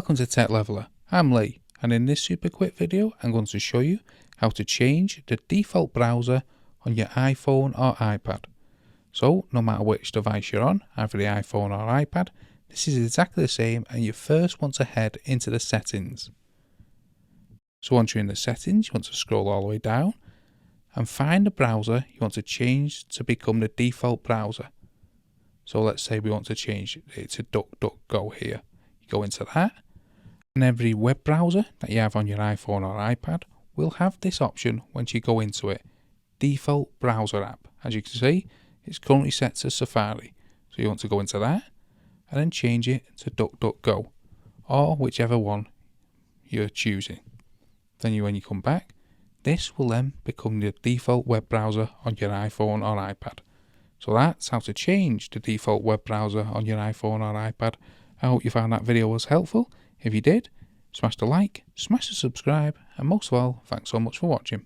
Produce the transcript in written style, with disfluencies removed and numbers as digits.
Welcome to Tech Leveler. I'm Lee, and in this super quick video I'm going to show you how to change the default browser on your iPhone or iPad. So no matter which device you're on, either the iPhone or iPad, this is exactly the same, and you first want to head into the settings. So once you're in the settings, you want to scroll all the way down and find the browser you want to change to become the default browser. So let's say we want to change it to DuckDuckGo here. You go into that, and every web browser that you have on your iPhone or iPad will have this option once you go into it. Default browser app. As you can see, it's currently set to Safari. So you want to go into that and then change it to DuckDuckGo, or whichever one you're choosing. Then when you come back, this will then become the default web browser on your iPhone or iPad. So that's how to change the default web browser on your iPhone or iPad. I hope you found that video was helpful. If you did, smash the like, smash the subscribe, and most of all, thanks so much for watching.